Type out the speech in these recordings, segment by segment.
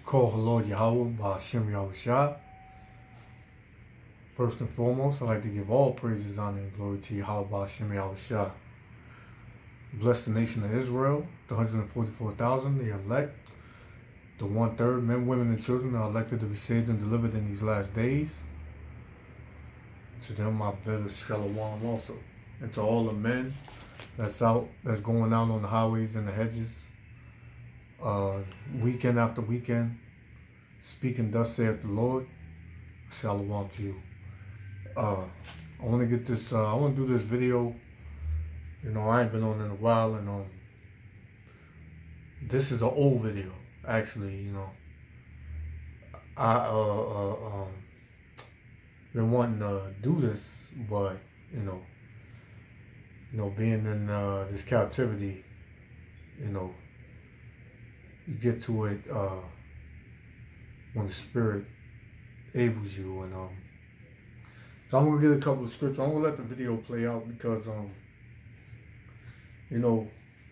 Call Lord Yahweh by Hashem Yahushua. First and foremost, I'd like to give all praises, honor, and glory to Yahweh by Hashem Yahushua. Bless the nation of Israel, the 144,000, the elect, the 1/3, men, women, and children are elected to be saved and delivered in these last days. To them I bid a shalom also. And to all the men that's going out on the highways and the hedges, weekend after weekend, speaking thus saith the Lord, shalom to you. I want to get this, I want to do this video. You know, I ain't been on in a while, and this is an old video, actually. You know, I been wanting to do this, but you know, being in this captivity, you get to it when the Spirit enables you, and so I'm gonna get a couple of scriptures. I'm gonna let the video play out because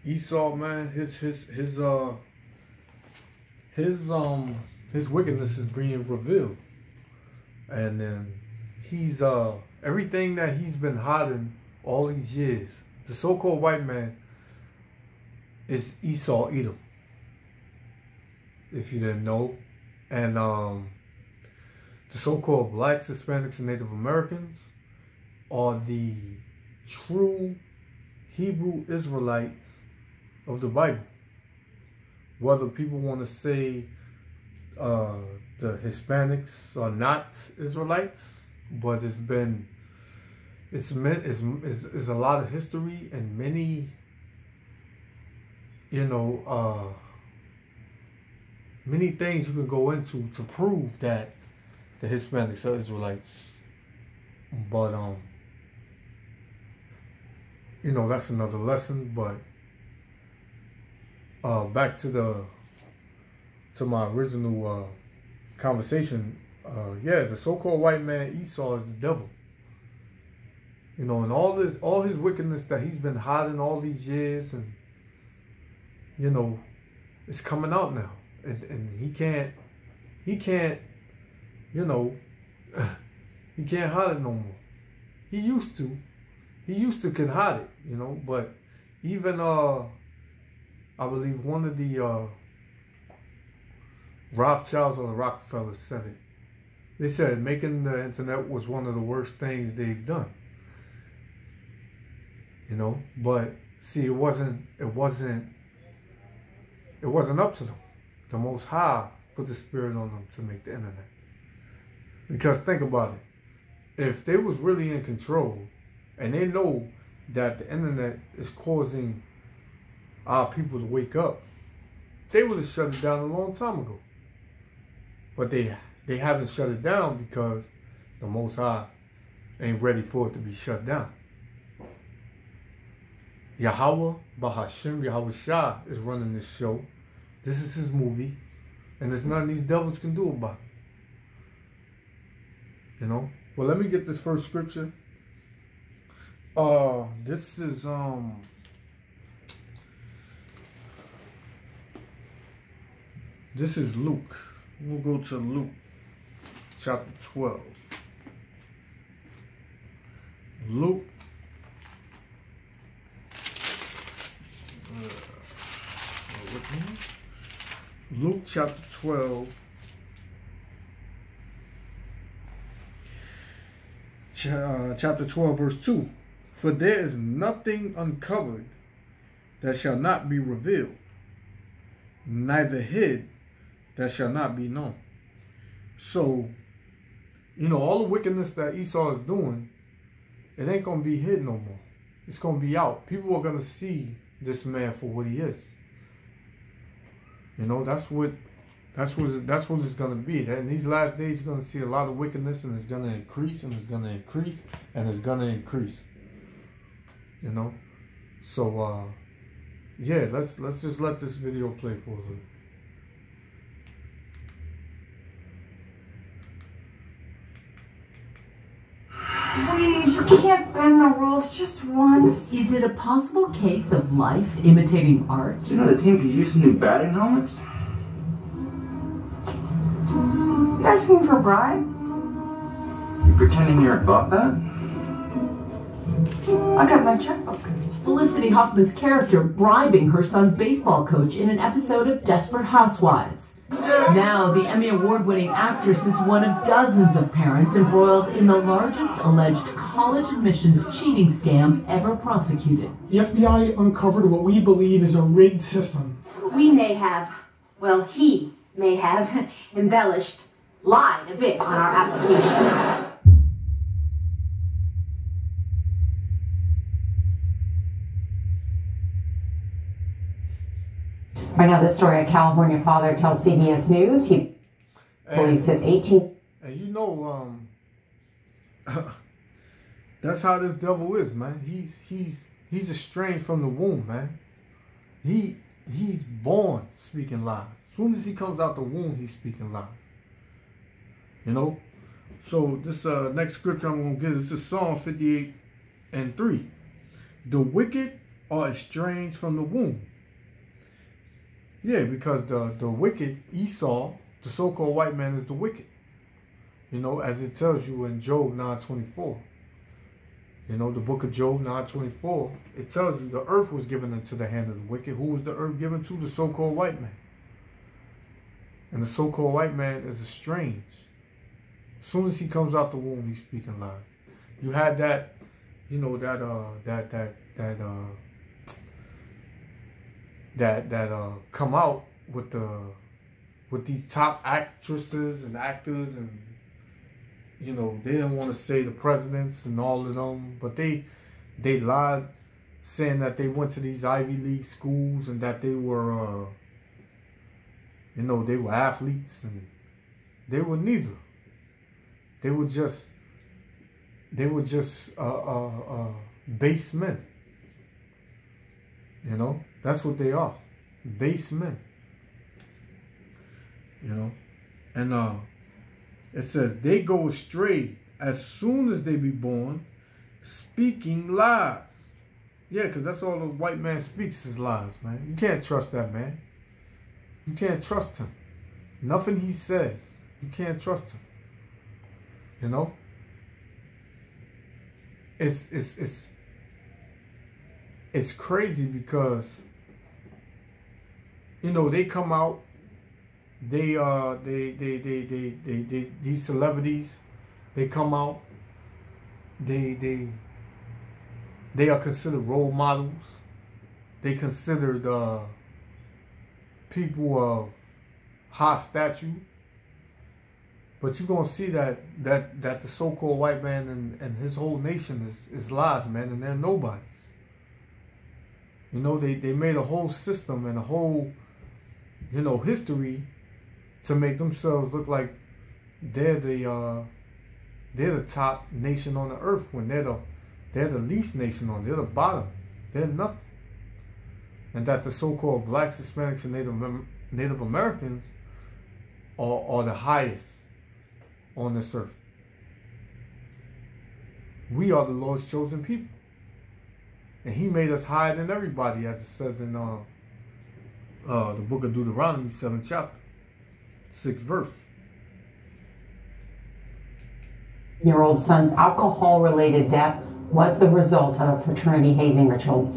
Esau, man, his wickedness is being revealed, and then he's everything that he's been hiding all these years. The so-called white man is Esau Edom, if you didn't know. And the so-called blacks, Hispanics, and Native Americans are the true Hebrew Israelites of the Bible. Whether people want to say the Hispanics are not Israelites, but it's a lot of history and many, many things you can go into to prove that the Hispanics are Israelites. But that's another lesson. But back to my original conversation. The so-called white man Esau is the devil. And all his wickedness that he's been hiding all these years, and it's coming out now, and he can't he can't hide it no more. He used to could hide it, but even I believe one of the Rothschilds or the Rockefellers said it. They said making the internet was one of the worst things they've done. But see, it wasn't up to them. The Most High put the Spirit on them to make the internet. Because think about it. If they was really in control, and they know that the internet is causing our people to wake up, they would have shut it down a long time ago. But they haven't shut it down because the Most High ain't ready for it to be shut down. Yahweh, Bahashem, Yahushua is running this show. This is his movie. And there's nothing these devils can do about it. Well, let me get this first scripture. This is Luke. We'll go to Luke chapter 12. Luke chapter 12, chapter 12, verse 2. For there is nothing uncovered that shall not be revealed, neither hid that shall not be known. So, all the wickedness that Esau is doing, it ain't going to be hid no more. It's going to be out. People are going to see this man for what he is. That's what it's going to be. In these last days, you're going to see a lot of wickedness, and it's going to increase, and it's going to increase, and it's going to increase. So let's just let this video play for a little. Please, you can't bend the rules just once. Is it a possible case of life imitating art? Do you know the team could use some new batting helmets? asking for a bribe? You pretending you're above that? I got my checkbook. Felicity Huffman's character bribing her son's baseball coach in an episode of Desperate Housewives. Now, the Emmy Award-winning actress is one of dozens of parents embroiled in the largest alleged college admissions cheating scam ever prosecuted. The FBI uncovered what we believe is a rigged system. We may have, well, he may have embellished, lied a bit on our application. Right now, this story, a California father tells CBS News he believes his 18... And you know, that's how this devil is, man. He's estranged from the womb, man. He's born speaking lies. As soon as he comes out the womb, he's speaking lies. You know? So this next scripture I'm going to get is Psalm 58:3. The wicked are estranged from the womb. Yeah, because the wicked, Esau, the so-called white man, is the wicked. You know, as it tells you in Job 9:24. You know, the book of Job 9:24, it tells you the earth was given into the hand of the wicked. Who was the earth given to? The so-called white man. And the so-called white man is estranged. As soon as he comes out the womb, he's speaking lies. You had that, you know, that come out with these top actresses and actors, and you know, they didn't want to say the presidents and all of them, but they lied, saying that they went to these Ivy League schools and that they were you know, they were athletes, and they were neither. They were just base men. You know, that's what they are, base men. You know, and it says they go astray as soon as they be born, speaking lies. Yeah, because that's all the white man speaks is lies, man. You can't trust that man. You can't trust him. Nothing he says, you can't trust him. You know, it's crazy because, you know, they come out, these celebrities, they come out, they are considered role models. They considered people of high stature. But you're gonna see that the so-called white man and his whole nation is lies, man, and they're nobodies. You know, they made a whole system and a whole, you know, history to make themselves look like they're the top nation on the earth, when they're the least nation on. They're the bottom. They're nothing. And that the so-called blacks, Hispanics, and Native Americans are the highest on this earth. We are the Lord's chosen people. And he made us higher than everybody, as it says in the book of Deuteronomy, 7th chapter, 6th verse. Year-old son's alcohol-related death was the result of a fraternity hazing ritual.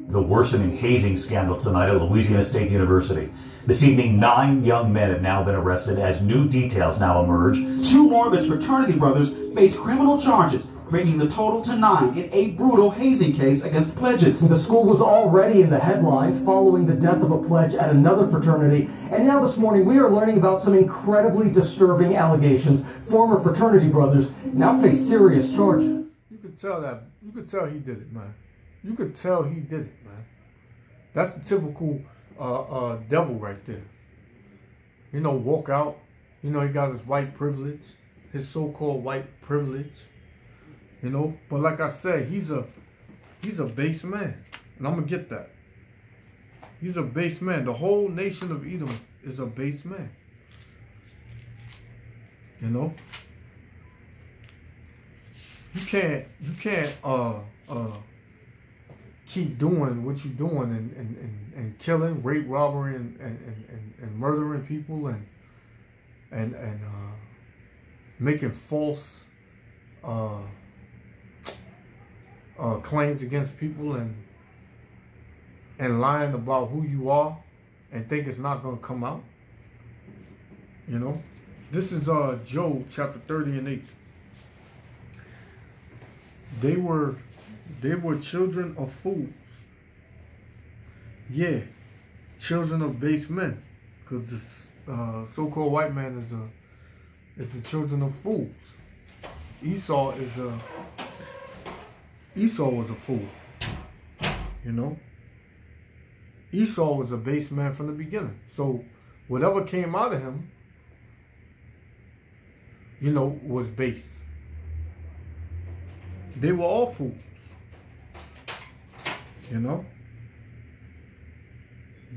The worsening hazing scandal tonight at Louisiana State University. This evening, 9 young men have now been arrested as new details now emerge. 2 more of his fraternity brothers face criminal charges, bringing the total to 9 in a brutal hazing case against pledges. The school was already in the headlines following the death of a pledge at another fraternity. And now this morning, we are learning about some incredibly disturbing allegations. Former fraternity brothers now face serious charges. You could tell he did it, man. You could tell he did it, man. That's the typical devil right there. You know, walk out. You know, he got his white privilege, his so-called white privilege. You know, but like I said, he's a base man, and I'm gonna get that. He's a base man. The whole nation of Edom is a base man. You know, you can't keep doing what you're doing and killing, rape, robbery, and murdering people, and and making false claims against people and lying about who you are and think it's not going to come out. You know, this is Job chapter 30 and 8. They were children of fools. Yeah, children of base men, because the so-called white man is the children of fools. Esau was a fool. You know, Esau was a base man from the beginning. So whatever came out of him, you know, was base. They were all fools. You know,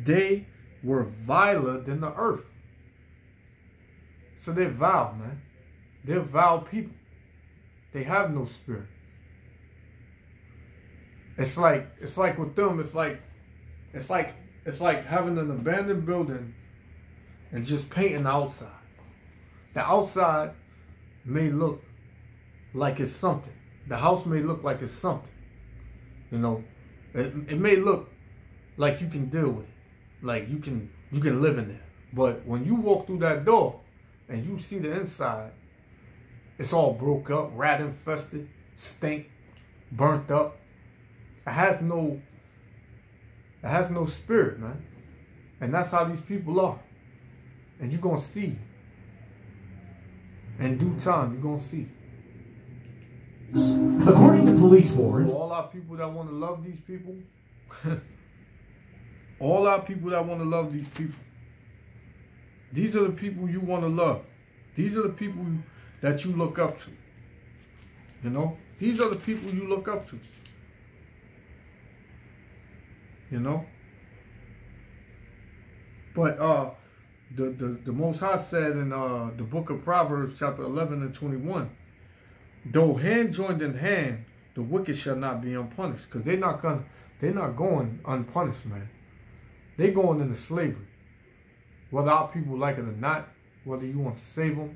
they were viler than the earth. So they're vile, man. They're vile people. They have no spirit. It's like with them, it's like having an abandoned building and just painting the outside. The outside may look like it's something. The house may look like it's something. You know, it may look like you can deal with it. Like you can live in there. But when you walk through that door and you see the inside, it's all broke up, rat infested, stink, burnt up. It has no spirit, man. And that's how these people are. And you're going to see. In due time, you're going to see. According to police warrants, all our people that want to love these people, all our people that want to love these people, these are the people you want to love. These are the people that you look up to. You know? These are the people you look up to. You know? But the Most High said in the book of Proverbs, chapter 11 and 21, though hand joined in hand, the wicked shall not be unpunished. Because they're not going unpunished, man. They're going into slavery. Whether our people like it or not, whether you want to save them.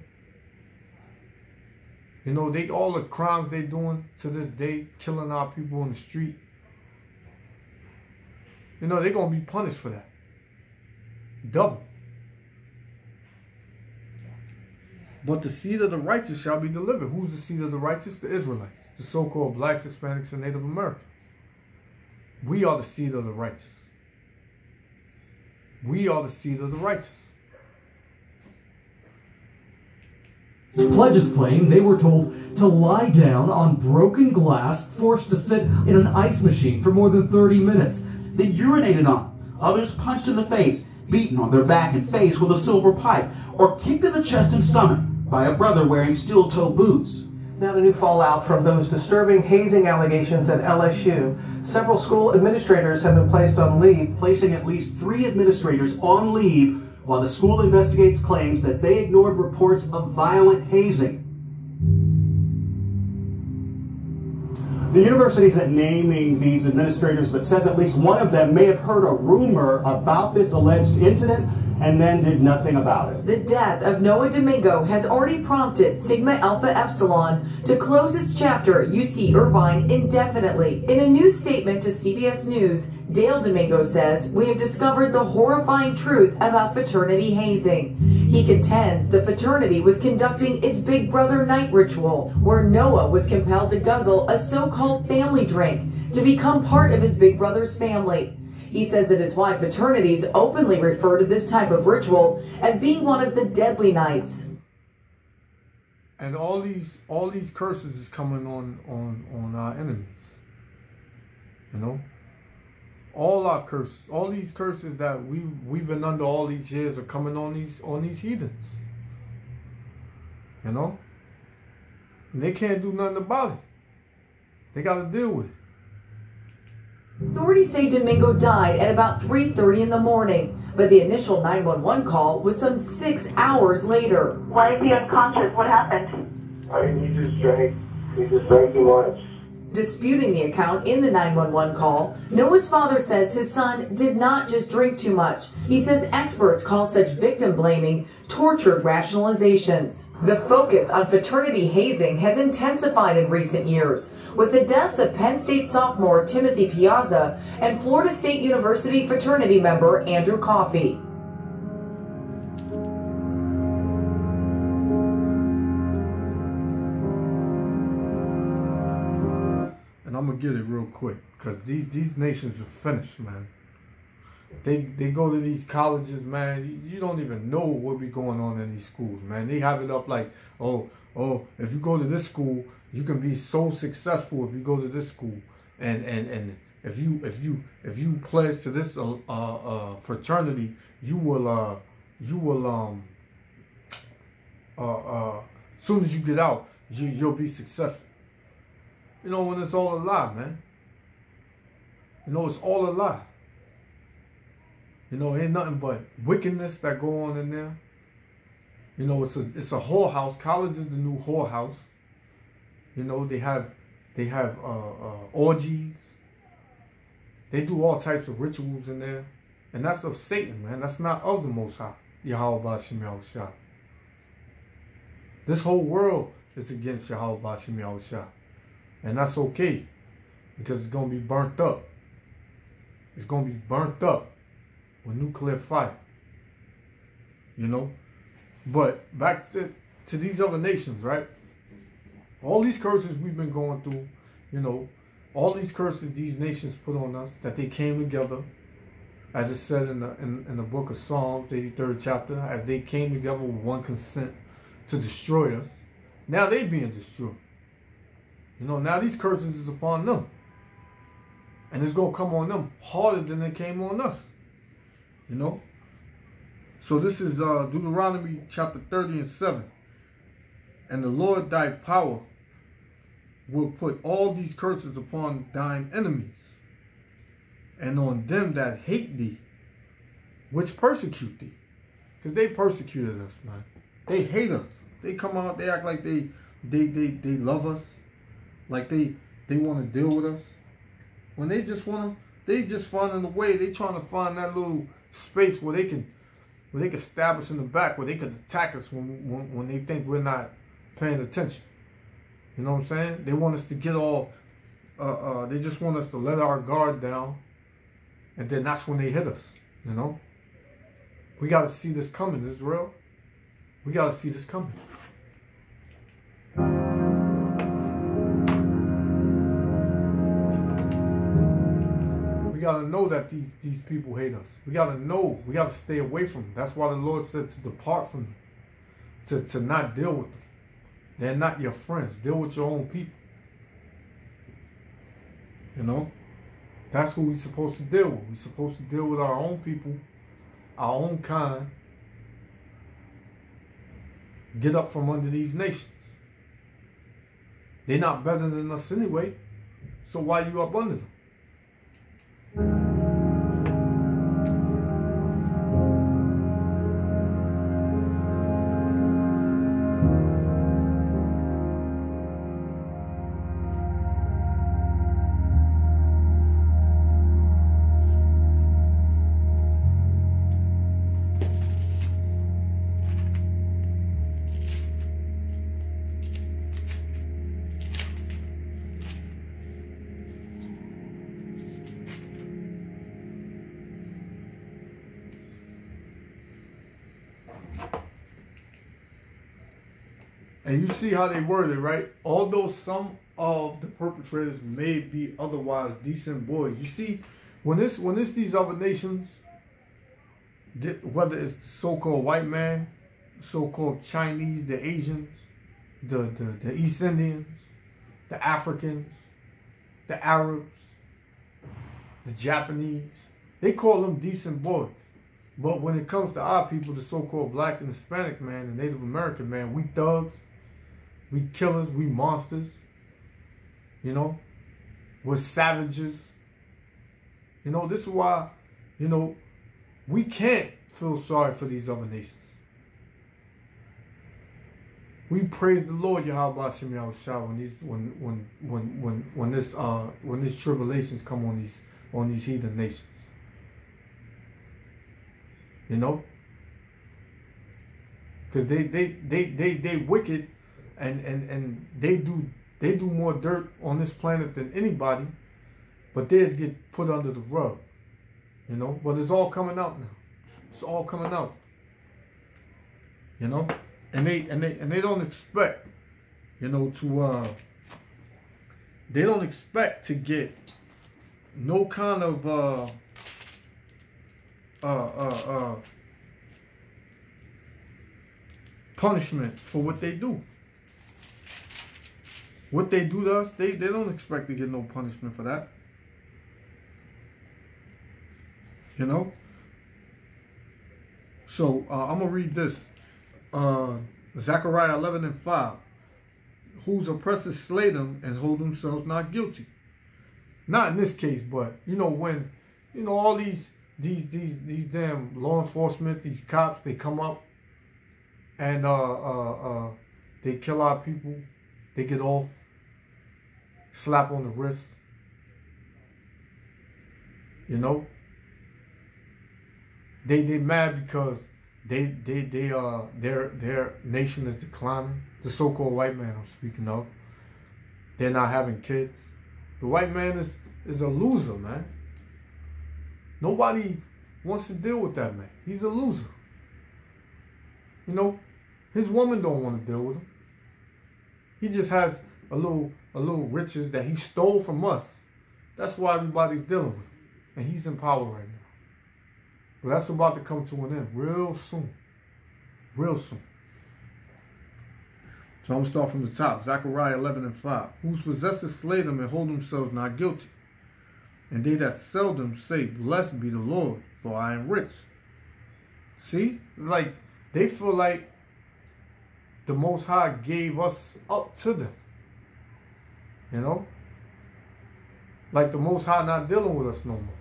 You know, all the crimes they're doing to this day, killing our people on the street. You know, they're going to be punished for that. Double. But the seed of the righteous shall be delivered. Who's the seed of the righteous? The Israelites. The so-called blacks, Hispanics, and Native Americans. We are the seed of the righteous. We are the seed of the righteous. Pledges claim they were told to lie down on broken glass, forced to sit in an ice machine for more than 30 minutes. Then urinated on. Others punched in the face, beaten on their back and face with a silver pipe, or kicked in the chest and stomach by a brother wearing steel-toe boots. Now to new fallout from those disturbing hazing allegations at LSU. Several school administrators have been placed on leave. Placing at least 3 administrators on leave while the school investigates claims that they ignored reports of violent hazing. The university isn't naming these administrators, but says at least one of them may have heard a rumor about this alleged incident and then did nothing about it. The death of Noah Domingo has already prompted Sigma Alpha Epsilon to close its chapter at UC Irvine indefinitely. In a new statement to CBS News, Dale Domingo says, "We have discovered the horrifying truth about fraternity hazing." He contends the fraternity was conducting its Big Brother night ritual, where Noah was compelled to guzzle a so-called family drink to become part of his Big Brother's family. He says it is why fraternities openly refer to this type of ritual as being one of the deadly nights. And all these curses is coming on our enemies. You know? All our curses, all these curses that we've been under all these years are coming on these heathens. You know? And they can't do nothing about it. They got to deal with it. Authorities say Domingo died at about 3:30 in the morning, but the initial 911 call was some 6 hours later. Why is he unconscious? What happened? He just drank too much. Disputing the account in the 911 call, Noah's father says his son did not just drink too much. He says experts call such victim blaming tortured rationalizations. The focus on fraternity hazing has intensified in recent years, with the deaths of Penn State sophomore Timothy Piazza and Florida State University fraternity member Andrew Coffey. I'm gonna get it real quick, because these nations are finished, man. They go to these colleges, man. You don't even know what be going on in these schools, man. They have it up like, oh, if you go to this school, you can be so successful if you go to this school, and if you pledge to this fraternity, you will soon as you get out, you'll be successful. You know, when it's all a lie, man. You know, it's all a lie. You know, ain't nothing but wickedness that go on in there. You know, it's a whorehouse. College is the new whorehouse. You know, they have orgies. They do all types of rituals in there. And that's of Satan, man. That's not of the Most High, Yahweh Ba'Shem Yahushua. This whole world is against Yahweh Ba'Shem Yahushua. And that's okay, because it's going to be burnt up. It's going to be burnt up with nuclear fire. You know? But back to these other nations, right? All these curses we've been going through, you know, all these curses these nations put on us, that they came together, as it said in the book of Psalms, 83rd chapter, as they came together with one consent to destroy us. Now they being destroyed. You know, now these curses is upon them. And it's going to come on them harder than it came on us. You know? So this is Deuteronomy chapter 30 and 7. And the Lord thy power will put all these curses upon thine enemies, and on them that hate thee, which persecute thee. Because they persecuted us, man. They hate us. They come out, they act like they love us. Like they want to deal with us, when they just finding a way. They trying to find that little space where they can stab us in the back, where they could attack us when they think we're not paying attention. You know what I'm saying? They want us to get all, they just want us to let our guard down, and then that's when they hit us. You know, we got to see this coming, Israel. We got to see this coming. We got to know that these people hate us. We got to know. We got to stay away from them. That's why the Lord said to depart from them. To not deal with them. They're not your friends. Deal with your own people. You know? That's who we're supposed to deal with. We're supposed to deal with our own people, our own kind. Get up from under these nations. They're not better than us anyway. So why you up under them? And you see how they worded, right? Although some of the perpetrators may be otherwise decent boys. You see, when it's these other nations, whether it's the so-called white man, so-called Chinese, the Asians, the East Indians, the Africans, the Arabs, the Japanese, they call them decent boys. But when it comes to our people, the so-called black and Hispanic man, the Native American man, we thugs. We killers, we monsters, you know, we're savages. You know, this is why, you know, we can't feel sorry for these other nations. We praise the Lord Yahweh Shem Yahushua when these tribulations come on these heathen nations. You know? Because they wicked and they do more dirt on this planet than anybody, but theirs get put under the rug. You know? But it's all coming out now. It's all coming out. You know? And they don't expect, you know, they don't expect to get no kind of punishment for what they do. What they do to us, they don't expect to get no punishment for that. You know? So I'm gonna read this. Zechariah 11:5. Whose oppressors slay them and hold themselves not guilty. Not in this case, but you know, when you know all these damn law enforcement, these cops, they come up and they kill our people, they get off, slap on the wrist. You know? They mad because their nation is declining. The so-called white man I'm speaking of. They're not having kids. The white man is a loser, man. Nobody wants to deal with that man. He's a loser. You know, his woman don't want to deal with him. He just has a little riches that he stole from us. That's why everybody's dealing with him. And he's in power right now. But that's about to come to an end real soon. Real soon. So I'm going to start from the top. Zechariah 11:5. Whose possessors slay them and hold themselves not guilty. And they that sell them say, blessed be the Lord, for I am rich. See? Like, they feel like the Most High gave us up to them. You know? Like the Most High not dealing with us no more.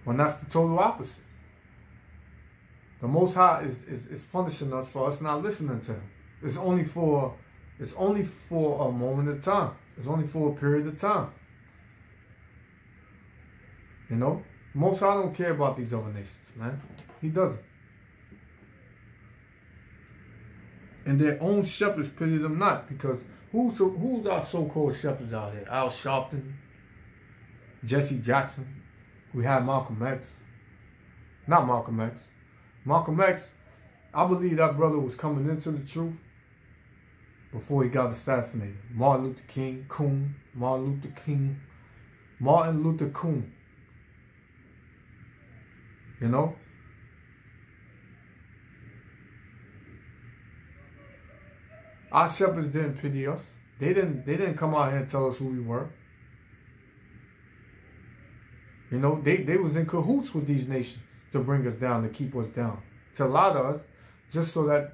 When that's the total opposite. The Most High is punishing us for us not listening to him. It's only for a moment of time. It's only for a period of time. You know? Most High don't care about these other nations, man. He doesn't. And their own shepherds pity them not, because who's our so-called shepherds out here? Al Sharpton, Jesse Jackson. We had Malcolm X. Not Malcolm X. Malcolm X, I believe that brother was coming into the truth before he got assassinated. Martin Luther King, Coon. Martin Luther Coon. You know? Our shepherds didn't pity us. They didn't come out here and tell us who we were. You know, they was in cahoots with these nations to bring us down, to keep us down, to lie to us, just so that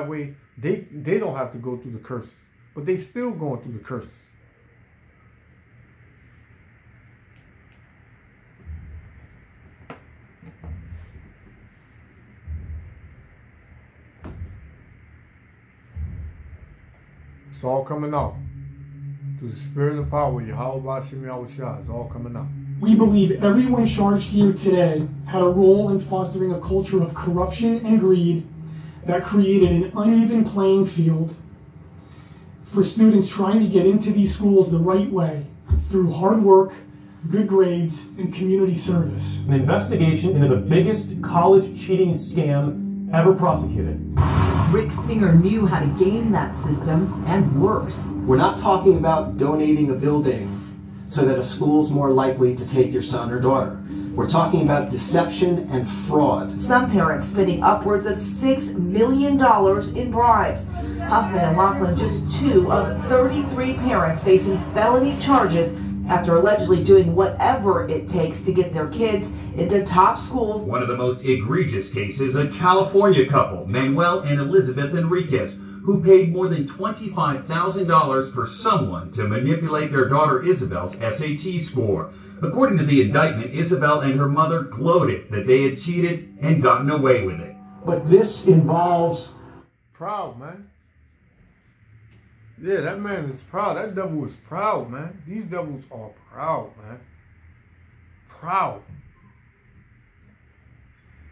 way they don't have to go through the curses. But they still going through the curses. It's all coming out. Through the spirit and power, Yahweh Shem Yahushua, it's all coming out. We believe everyone charged here today had a role in fostering a culture of corruption and greed that created an uneven playing field for students trying to get into these schools the right way through hard work, good grades, and community service. An investigation into the biggest college cheating scam ever prosecuted. Rick Singer knew how to game that system, and worse. We're not talking about donating a building so that a school's more likely to take your son or daughter. We're talking about deception and fraud. Some parents spending upwards of $6 million in bribes. Huffman and Laughlin, just 2 of 33 parents facing felony charges after allegedly doing whatever it takes to get their kids into top schools. One of the most egregious cases, a California couple, Manuel and Elizabeth Enriquez, who paid more than $25,000 for someone to manipulate their daughter Isabel's SAT score. According to the indictment, Isabel and her mother gloated that they had cheated and gotten away with it. But this involves proud, man. Yeah, that man is proud. That devil is proud, man. These devils are proud, man. Proud.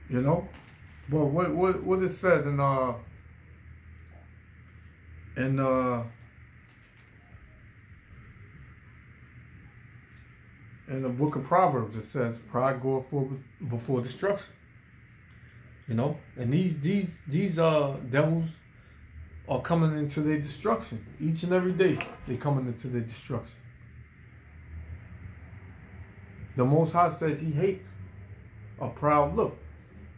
You know? But what it said in the book of Proverbs, it says, pride goeth before destruction. You know? And these devils are coming into their destruction. Each and every day, they're coming into their destruction. The Most High says he hates a proud look.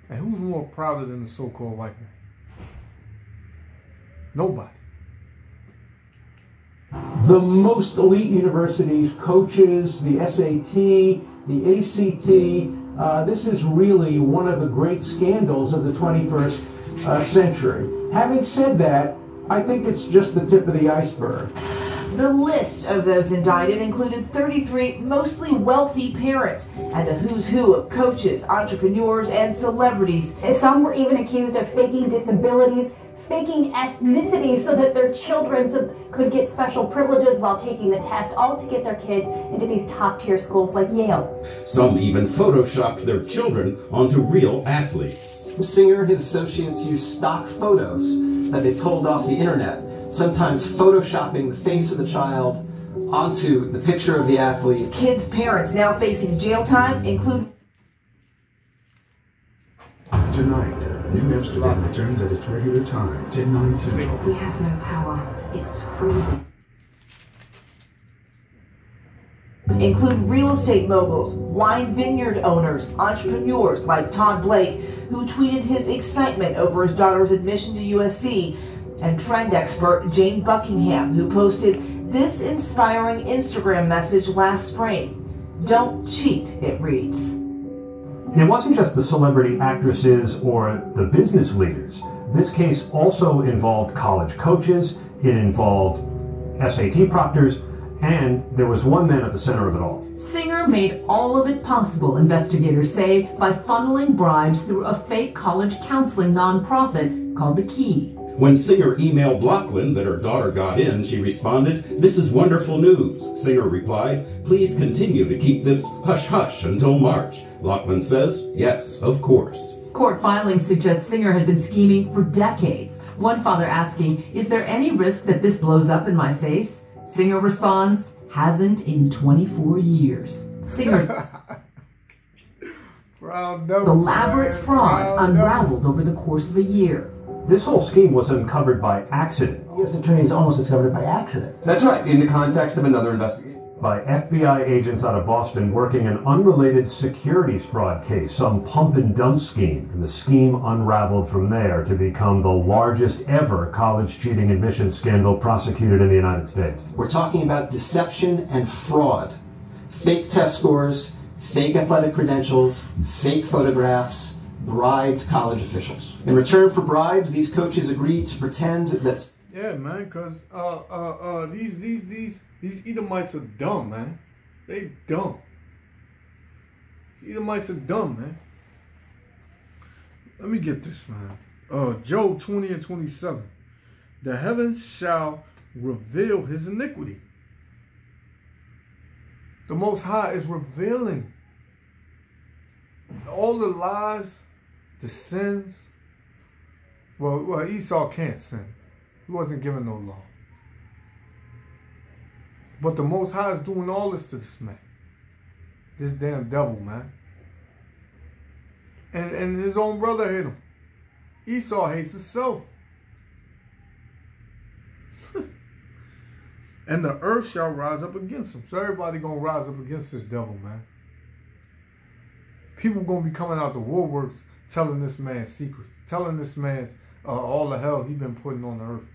And who's more prouder than the so-called white man? Nobody. The most elite universities, coaches, the SAT, the ACT, this is really one of the great scandals of the 21st century. Having said that, I think it's just the tip of the iceberg. The list of those indicted included 33 mostly wealthy parents and a who's who of coaches, entrepreneurs, and celebrities. Some were even accused of faking disabilities, faking ethnicity so that their children could get special privileges while taking the test, all to get their kids into these top-tier schools like Yale. Some even photoshopped their children onto real athletes. Singer and his associates used stock photos that they pulled off the internet, sometimes photoshopping the face of the child onto the picture of the athlete. Kids' parents now facing jail time include... Tonight, New Amsterdam returns at its regular time, 10/9 Central. We have no power. It's freezing. Include real estate moguls, wine vineyard owners, entrepreneurs like Todd Blake, who tweeted his excitement over his daughter's admission to USC, and trend expert Jane Buckingham, who posted this inspiring Instagram message last spring. "Don't cheat," it reads. It wasn't just the celebrity actresses or the business leaders. This case also involved college coaches, it involved SAT proctors, and there was one man at the center of it all. Singer made all of it possible, investigators say, by funneling bribes through a fake college counseling nonprofit called The Key. When Singer emailed Lachlan that her daughter got in, she responded, "This is wonderful news." Singer replied, "Please continue to keep this hush-hush until March." Lachlan says, "Yes, of course." Court filings suggest Singer had been scheming for decades. One father asking, "Is there any risk that this blows up in my face?" Singer responds, "Hasn't in 24 years." Singer's elaborate fraud unraveled over the course of a year. This whole scheme was uncovered by accident. The U.S. Attorney has almost discovered it by accident. That's right, in the context of another investigation. By FBI agents out of Boston working an unrelated securities fraud case, some pump and dump scheme. And the scheme unraveled from there to become the largest ever college cheating admission scandal prosecuted in the United States. We're talking about deception and fraud. Fake test scores, fake athletic credentials, fake photographs, bribed college officials. In return for bribes, these coaches agreed to pretend that... Yeah, man, because these Edomites are dumb, man. They dumb. These Edomites are dumb, man. Let me get this, man. Job 20:27. The heavens shall reveal his iniquity. The Most High is revealing all the lies, the sins. Well, Esau can't sin. He wasn't given no law. But the Most High is doing all this to this man. This damn devil, man. And his own brother hate him. Esau hates himself. And the earth shall rise up against him. So everybody gonna rise up against this devil, man. People gonna be coming out the woodworks telling this man secrets, telling this man all the hell he been putting on the earth.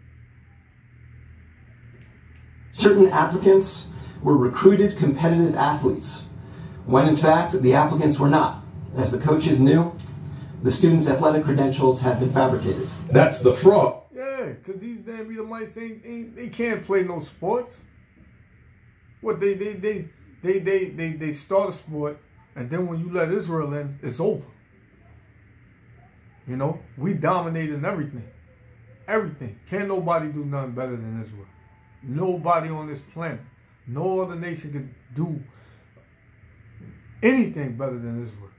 Certain applicants were recruited competitive athletes, when in fact the applicants were not. As the coaches knew, the students' athletic credentials had been fabricated. That's the fraud. Yeah, because these damn Edomites they can't play no sports. What they start a sport, and then when you let Israel in, it's over. You know, we dominating everything. everything. Can't nobody do nothing better than Israel. Nobody on this planet. No other nation can do anything better than Israel.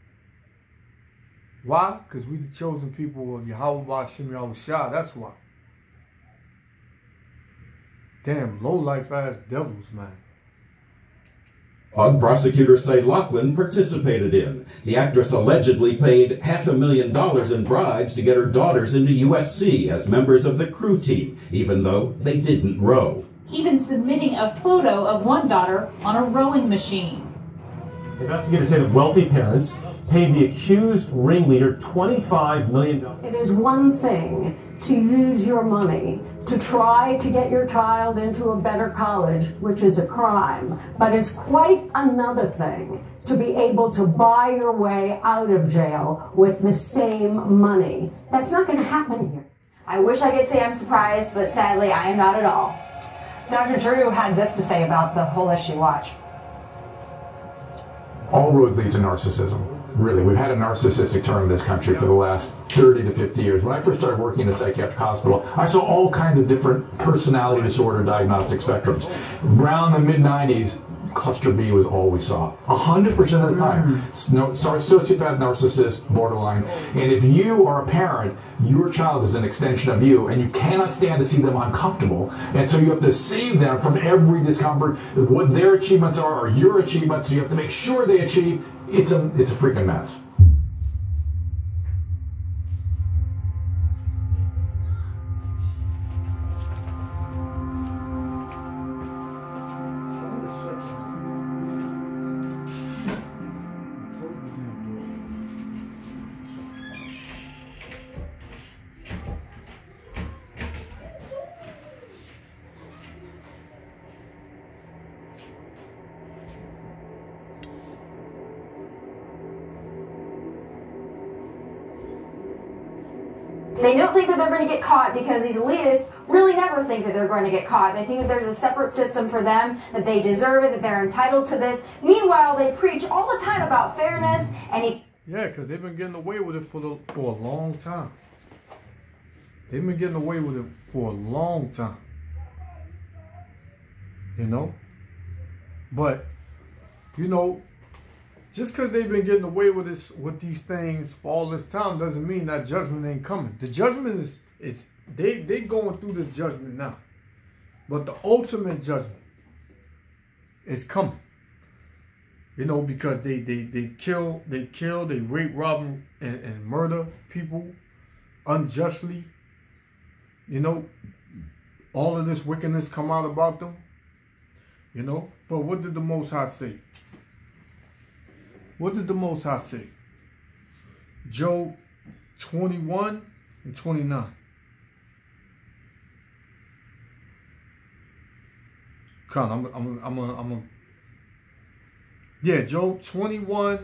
Why? Because we the chosen people of Yahweh Ba'Shem Yahushua. That's why. Damn, low-life ass devils, man. Prosecutors say Loughlin participated in. The actress allegedly paid $500,000 in bribes to get her daughters into USC as members of the crew team, even though they didn't row. Even submitting a photo of one daughter on a rowing machine. Investigators say that wealthy parents paid the accused ringleader $25 million. It is one thing to use your money to try to get your child into a better college, which is a crime. But it's quite another thing to be able to buy your way out of jail with the same money. That's not going to happen here. I wish I could say I'm surprised, but sadly I am not at all. Dr. Drew had this to say about the whole issue. Watch. All roads lead to narcissism. Really, we've had a narcissistic term in this country for the last 30 to 50 years. When I first started working in a psychiatric hospital, I saw all kinds of different personality disorder diagnostic spectrums. Around the mid-90s, cluster B was all we saw. 100% of the time. Sociopath, narcissist, borderline. And if you are a parent, your child is an extension of you, and you cannot stand to see them uncomfortable. And so you have to save them from every discomfort. What their achievements are your achievements, so you have to make sure they achieve. It's a freaking mess. They don't think that they're going to get caught because these elitists really never think that they're going to get caught. They think that there's a separate system for them, that they deserve it, that they're entitled to this. Meanwhile, they preach all the time about fairness and yeah, because they've been getting away with it for a long time. They've been getting away with it for a long time. You know? But, you know, just because they've been getting away with this, with these things for all this time doesn't mean that judgment ain't coming. The judgment is they going through this judgment now. But the ultimate judgment is coming. You know, because they kill, they rape, rob, and murder people unjustly. You know, all of this wickedness come out about them. You know, but what did the Most High say? What did the Most High say? Job 21 and 29. Come on, I'm yeah, Job 21